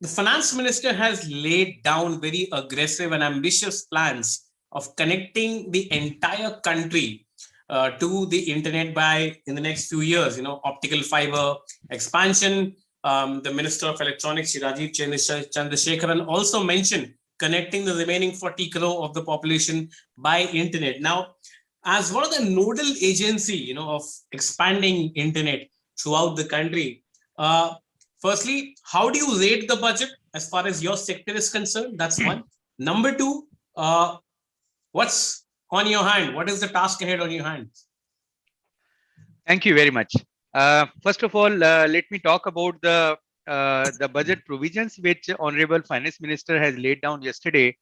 the finance minister has laid down very aggressive and ambitious plans of connecting the entire country to the internet by in the next few years. Optical fiber expansion. The Minister of Electronics, Rajiv Chandrasekharan, also mentioned connecting the remaining 40 crore of the population by internet. Now, as one of the nodal agency, of expanding internet throughout the country, uh, firstly, how do you rate the budget as far as your sector is concerned? That's one. Number two, what's on your hand? What is the task ahead on your hands? Thank you very much. First of all, let me talk about the budget provisions which Honorable Finance Minister has laid down yesterday.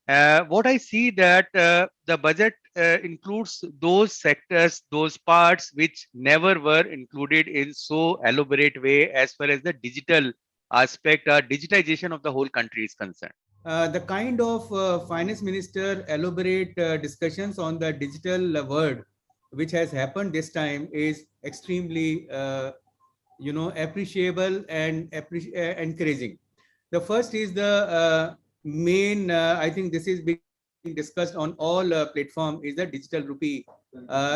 What I see that the budget includes those sectors, those parts which never were included in so elaborate way as far as the digital aspect or digitization of the whole country is concerned. The kind of finance minister elaborate discussions on the digital world which has happened this time is extremely appreciable and encouraging. The first is the main I think this is being discussed on all platform is the digital rupee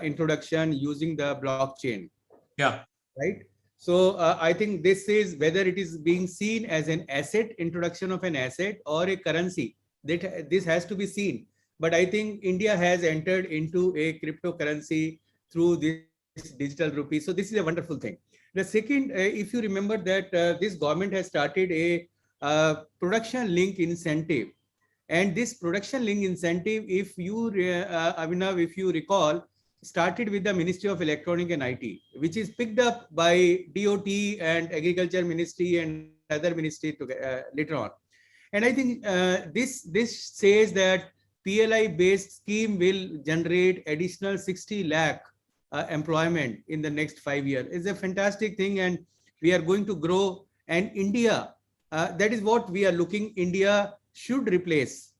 introduction using the blockchain. Yeah. Right. So I think this is whether it is being seen as an asset, introduction of an asset or a currency, that this has to be seen. But I think India has entered into a cryptocurrency through this digital rupee. So this is a wonderful thing. The second, if you remember that this government has started a production link incentive. And this production link incentive, if you, Abhinav, if you recall, started with the Ministry of Electronic and IT, which is picked up by DOT and Agriculture Ministry and other ministry later on. And I think this says that PLI based scheme will generate additional 60 lakh employment in the next 5 years. It's a fantastic thing, and we are going to grow. And India, that is what we are looking. India should replace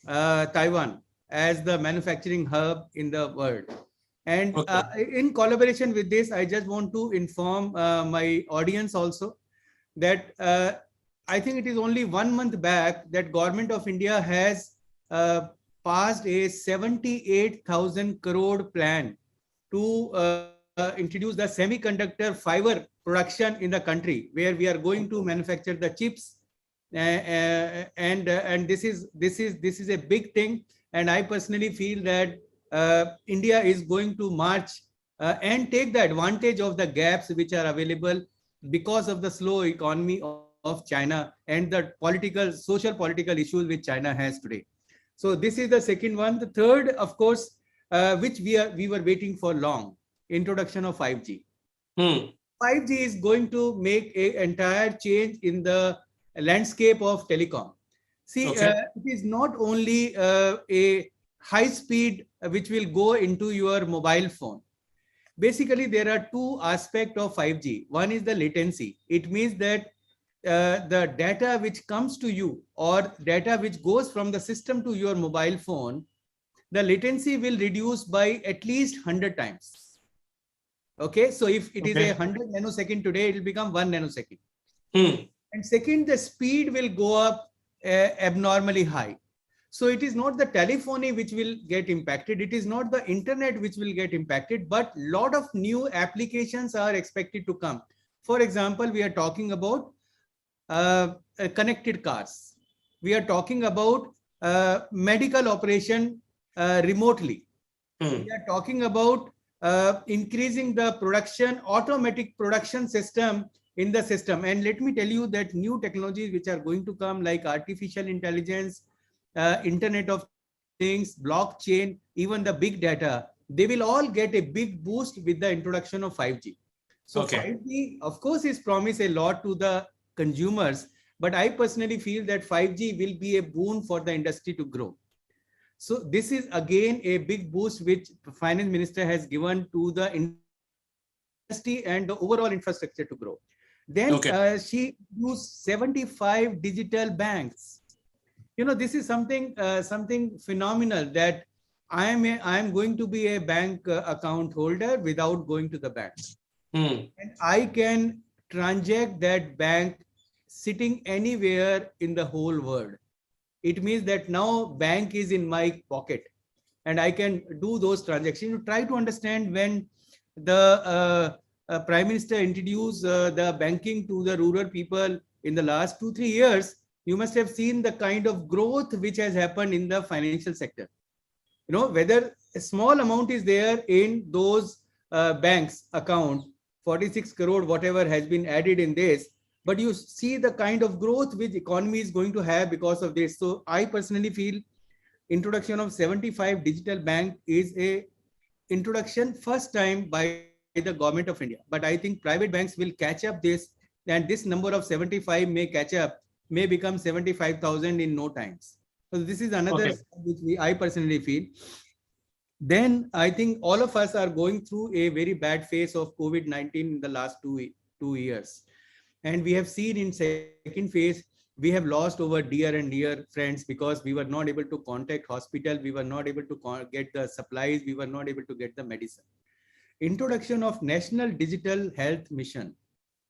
Taiwan as the manufacturing hub in the world. And in collaboration with this, I just want to inform my audience also that I think it is only 1 month back that Government of India has passed a 78,000 crore plan to introduce the semiconductor fiber production in the country, where we are going to manufacture the chips, and this is a big thing. And I personally feel that India is going to march and take the advantage of the gaps which are available because of the slow economy of China and the social political issues which China has today. So this is the second one. The third, of course, which we were waiting for long, introduction of 5G. 5G is going to make an entire change in the landscape of telecom. See, it is not only a high speed which will go into your mobile phone. Basically, there are two aspects of 5G. One is the latency. It means that the data which comes to you or data which goes from the system to your mobile phone, the latency will reduce by at least 100 times. Okay, so if it is a 100 nanosecond today, it will become 1 nanosecond. And second, the speed will go up abnormally high. So it is not the telephony which will get impacted. It is not the internet which will get impacted, but a lot of new applications are expected to come. For example, we are talking about connected cars. We are talking about medical operation remotely. We are talking about increasing the production, automatic production system in the system. And let me tell you that new technologies which are going to come, like artificial intelligence, Internet of Things, blockchain, even the big data, they will all get a big boost with the introduction of 5G. So 5G, of course, is promised a lot to the consumers, but I personally feel that 5G will be a boon for the industry to grow. So this is again a big boost which the finance minister has given to the industry and the overall infrastructure to grow. Then she used 75 digital banks. You know, this is something phenomenal, that I am going to be a bank account holder without going to the bank. And I can transact that bank sitting anywhere in the whole world. It means that now bank is in my pocket and I can do those transactions. You try to understand when the Prime Minister introduced the banking to the rural people in the last 2-3 years, you must have seen the kind of growth which has happened in the financial sector. Whether a small amount is there in those banks account, 46 crore, whatever has been added in this, but you see the kind of growth which economy is going to have because of this. So I personally feel introduction of 75 digital bank is a introduction first time by the government of India. But I think private banks will catch up this, and this number of 75 may catch up, may become 75,000 in no times. So this is another Okay. which I personally feel. Then I think all of us are going through a very bad phase of COVID-19 in the last 2 years. And we have seen in second phase, we have lost over dear friends because we were not able to contact hospital. We were not able to get the supplies. We were not able to get the medicine. Introduction of National Digital Health Mission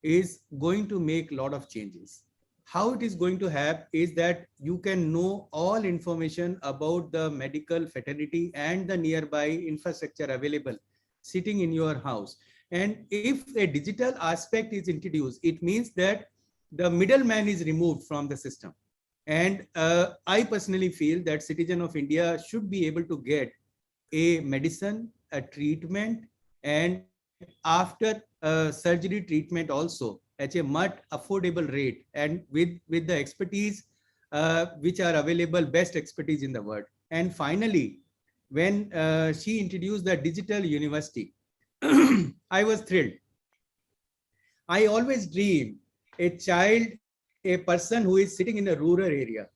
is going to make a lot of changes. How it is going to happen is that you can know all information about the medical fraternity and the nearby infrastructure available sitting in your house. And if a digital aspect is introduced, it means that the middleman is removed from the system. And I personally feel that citizen of India should be able to get a medicine, a treatment, and after surgery treatment also at a much affordable rate and with the expertise which are available, best expertise in the world. And finally, when she introduced the digital university, I was thrilled. I always dream a child, a person who is sitting in a rural area,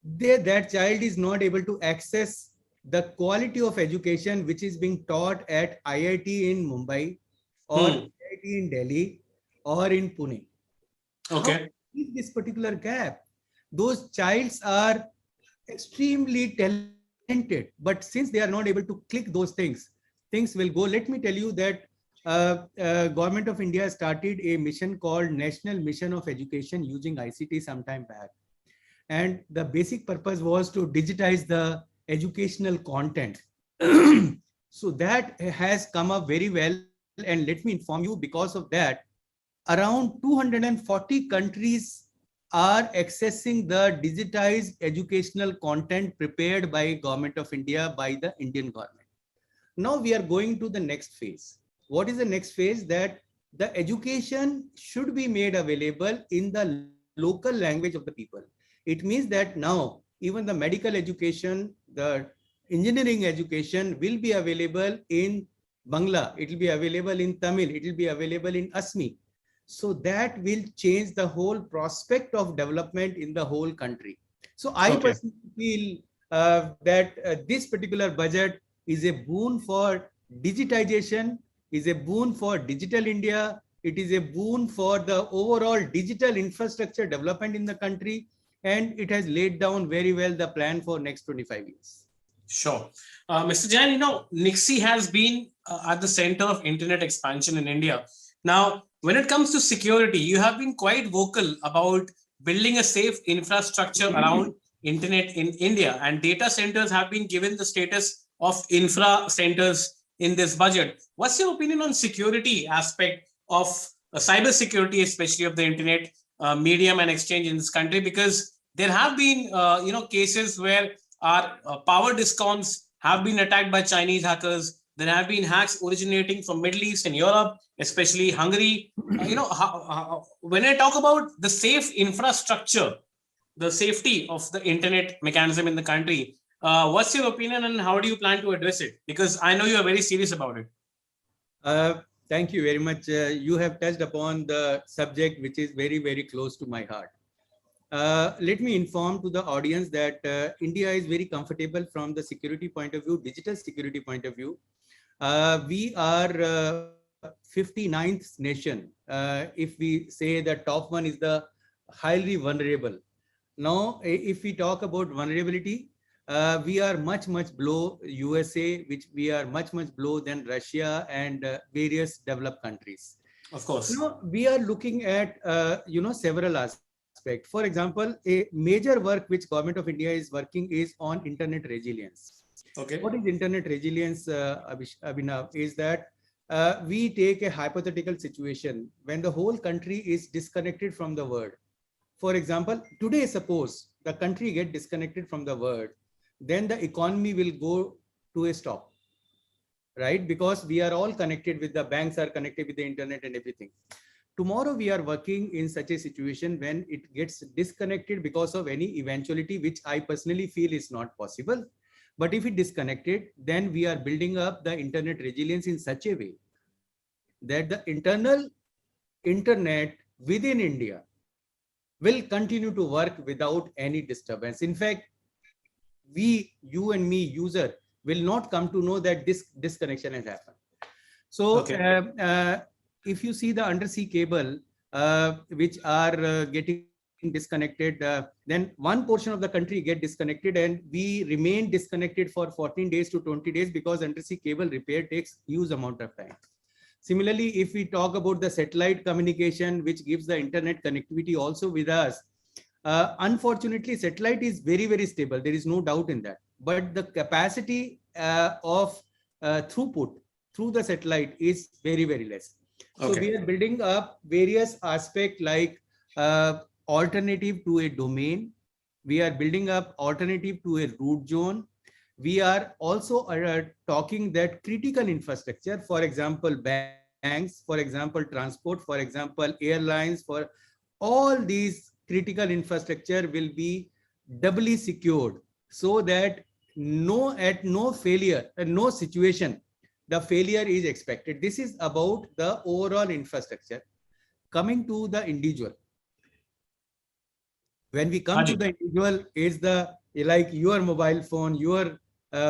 that child is not able to access the quality of education which is being taught at IIT in Mumbai or Hmm. IIT in Delhi or in Pune. How Okay. is this particular gap? Those childs are extremely talented, but since they are not able to click those things will go. Let me tell you that Government of India started a mission called National Mission of Education using ICT some time back. And the basic purpose was to digitize the educational content. So that has come up very well. And let me inform you, because of that, around 240 countries are accessing the digitized educational content prepared by Government of India, by the Indian government. Now we are going to the next phase. What is the next phase? That the education should be made available in the local language of the people. It means that now even the medical education, the engineering education will be available in Bangla, it will be available in Tamil, it will be available in Asmi. So that will change the whole prospect of development in the whole country. So I Okay. personally feel that this particular budget is a boon for digitization, is a boon for digital India. It is a boon for the overall digital infrastructure development in the country. And it has laid down very well the plan for next 25 years. Sure. Mr. Jain, NIXI has been at the center of internet expansion in India. Now, when it comes to security, you have been quite vocal about building a safe infrastructure around internet in India, and data centers have been given the status of infra centers in this budget. What's your opinion on security aspect of cyber security, especially of the internet medium and exchange in this country? Because there have been, cases where our power discoms have been attacked by Chinese hackers. There have been hacks originating from Middle East and Europe, especially Hungary. When I talk about the safe infrastructure, the safety of the internet mechanism in the country, what's your opinion and how do you plan to address it? Because I know you are very serious about it. Thank you very much. You have touched upon the subject which is very, very close to my heart. Let me inform to the audience that India is very comfortable from the security point of view, digital security point of view. We are 59th nation. If we say the top one is the highly vulnerable. Now, if we talk about vulnerability, we are much, much below USA, which we are much, much below than Russia and various developed countries. Of course. We are looking at, several aspects. aspect. For example, a major work which Government of India is working is on internet resilience. Okay. What is internet resilience, Abhinav? Is that we take a hypothetical situation when the whole country is disconnected from the world. For example, today, suppose the country get disconnected from the world, then the economy will go to a stop, right? Because we are all connected with the banks, are connected with the internet and everything. Tomorrow we are working in such a situation when it gets disconnected because of any eventuality, which I personally feel is not possible. But if it disconnected, then we are building up the internet resilience in such a way that the internal internet within India will continue to work without any disturbance. In fact, we, you and me, user, will not come to know that this disconnection has happened. So if you see the undersea cable, which are getting disconnected, then one portion of the country get disconnected and we remain disconnected for 14 days to 20 days because undersea cable repair takes huge amount of time. Similarly, if we talk about the satellite communication, which gives the internet connectivity also with us, unfortunately, satellite is very, very stable. There is no doubt in that. But the capacity of throughput through the satellite is very, very less. So we are building up various aspects like alternative to a domain. We are building up alternative to a root zone. We are also talking that critical infrastructure, for example, banks, for example, transport, for example, airlines, for all these critical infrastructure will be doubly secured so that at no failure and no situation, the failure is expected. This is about the overall infrastructure. Coming to the individual. When we come to the individual, is the like your mobile phone, your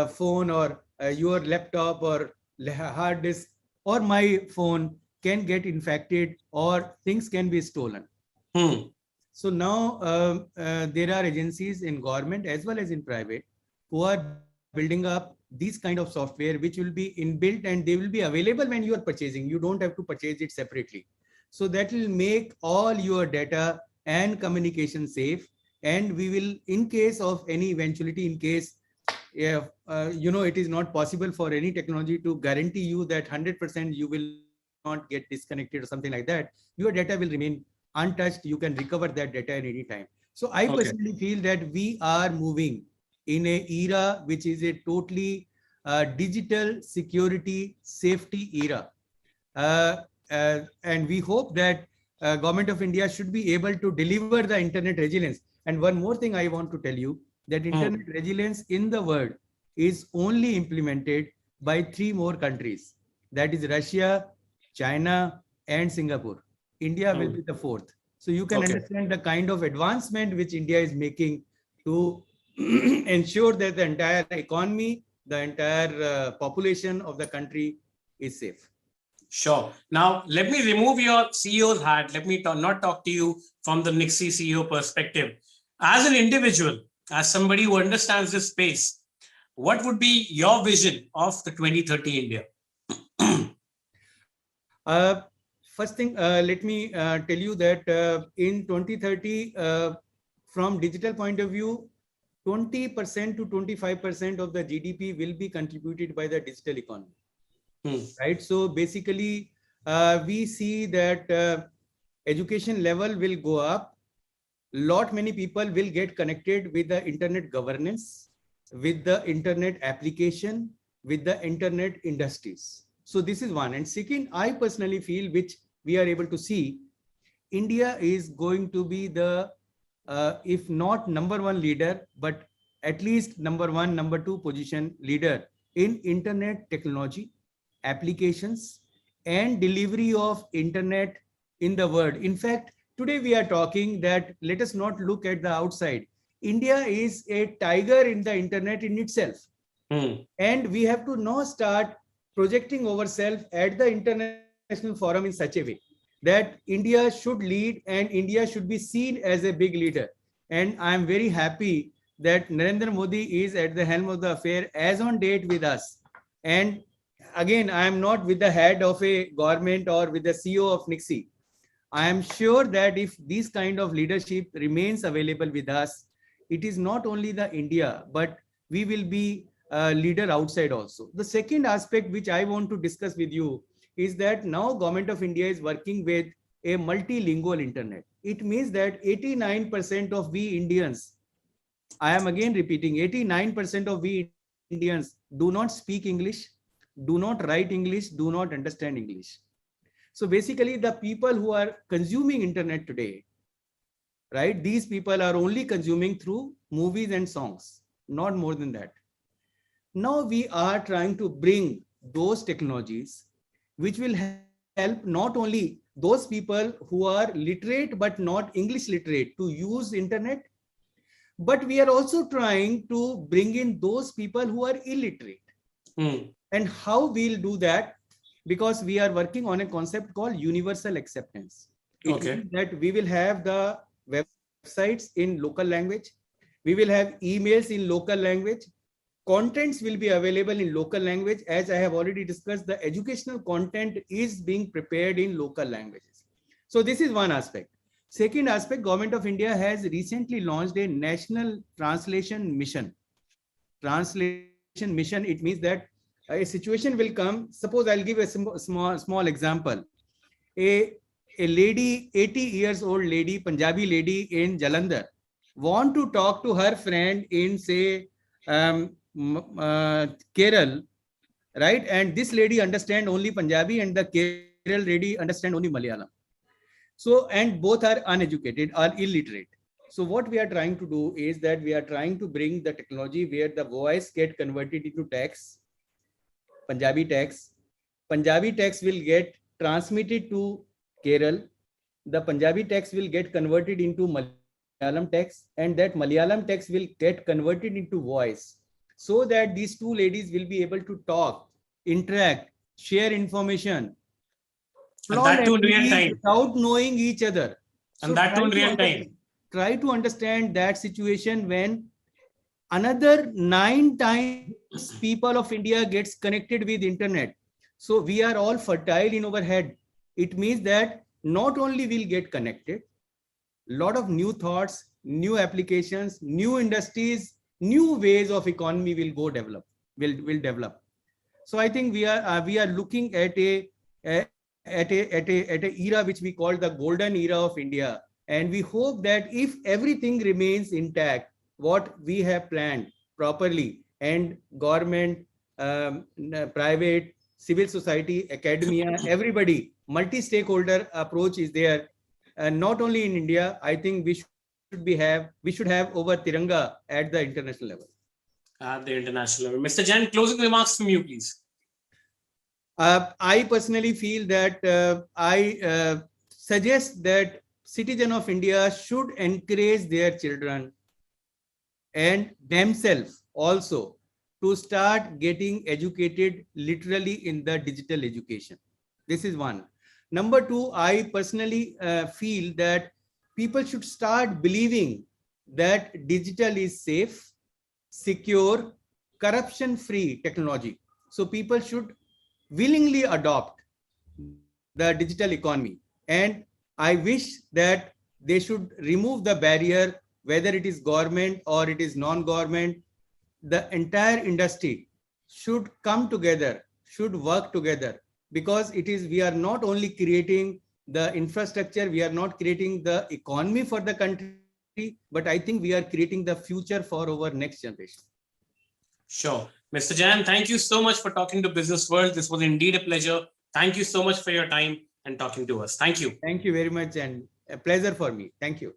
phone or your laptop or hard disk or my phone can get infected or things can be stolen. So now there are agencies in government as well as in private who are building up these kind of software which will be inbuilt and they will be available when you are purchasing. You don't have to purchase it separately. So that will make all your data and communication safe. And we will, in case of any eventuality, in case it is not possible for any technology to guarantee you that 100% you will not get disconnected or something like that, your data will remain untouched. You can recover that data at any time. So I personally feel that we are moving in a era which is a totally digital security safety era. And we hope that Government of India should be able to deliver the internet resilience. And one more thing I want to tell you, that internet resilience in the world is only implemented by 3 more countries. That is Russia, China, and Singapore. India will be the 4th. So you can understand the kind of advancement which India is making to ensure that the entire economy, the entire population of the country is safe. Sure. Now, let me remove your CEO's hat. Let me not talk to you from the NIXI CEO perspective. As an individual, as somebody who understands this space, what would be your vision of the 2030 India? First thing, let me tell you that in 2030, from digital point of view, 20% to 25% of the GDP will be contributed by the digital economy. Right. So basically, we see that education level will go up. Many people will get connected with the internet governance, with the internet application, with the internet industries. So this is one. And second, I personally feel, which we are able to see, India is going to be the, if not number 1 leader, but at least number 1, number 2 position leader in internet technology, applications, and delivery of internet in the world. In fact, today we are talking that let us not look at the outside. India is a tiger in the internet in itself. And we have to now start projecting ourselves at the international forum in such a way that India should lead and India should be seen as a big leader. And I am very happy that Narendra Modi is at the helm of the affair as on date with us. And again, I am not with the head of a government or with the CEO of NIXI. I am sure that if this kind of leadership remains available with us, it is not only the India, but we will be a leader outside also. The second aspect which I want to discuss with you is that now Government of India is working with a multilingual internet. It means that 89% of we Indians, I am again repeating, 89% of we Indians do not speak English, do not write English, do not understand English. So basically the people who are consuming internet today, right? These people are only consuming through movies and songs, not more than that. Now we are trying to bring those technologies which will help not only those people who are literate but not English literate to use internet, but we are also trying to bring in those people who are illiterate. And how we'll do that? Because we are working on a concept called universal acceptance. It means that we will have the websites in local language. We will have emails in local language. Contents will be available in local language. As I have already discussed, the educational content is being prepared in local languages. So this is one aspect. Second aspect, Government of India has recently launched a national translation mission. Translation mission, it means that a situation will come. Suppose I'll give a small example. A lady, 80 years old lady, Punjabi lady in Jalandhar, want to talk to her friend in, say, Kerala, right? And this lady understand only Punjabi and the Kerala lady understand only Malayalam. So, and both are uneducated, are illiterate. So what we are trying to do is that we are trying to bring the technology where the voice get converted into text, Punjabi text. Punjabi text will get transmitted to Kerala. The Punjabi text will get converted into Malayalam text, and that Malayalam text will get converted into voice, so that these two ladies will be able to talk, interact, share information, and that too in real time, without knowing each other. And so that too in real time. Try to understand that situation when another 9 times people of India gets connected with internet. So we are all fertile in our head. It means that not only will get connected, lot of new thoughts, new applications, new industries, new ways of economy will go develop, will develop. So I think we are looking at a era which we call the golden era of India. And we hope that if everything remains intact, what we have planned properly, and government, private, civil society, academia, everybody, multi-stakeholder approach is there. And not only in India, I think we should have over Tiranga at the international level. At the international level. Mr. Jain, closing remarks from you, please. I personally feel that I suggest that citizens of India should encourage their children and themselves also to start getting educated literally in the digital education. This is one. Number two, I personally feel that people should start believing that digital is safe, secure, corruption-free technology. So people should willingly adopt the digital economy. And I wish that they should remove the barrier, whether it is government or it is non-government. The entire industry should come together, should work together, because we are not only creating the infrastructure, we are not creating the economy for the country, but I think we are creating the future for our next generation. Sure. Mr. Jain, thank you so much for talking to Business World. This was indeed a pleasure. Thank you so much for your time and talking to us. Thank you. Thank you very much, and a pleasure for me. Thank you.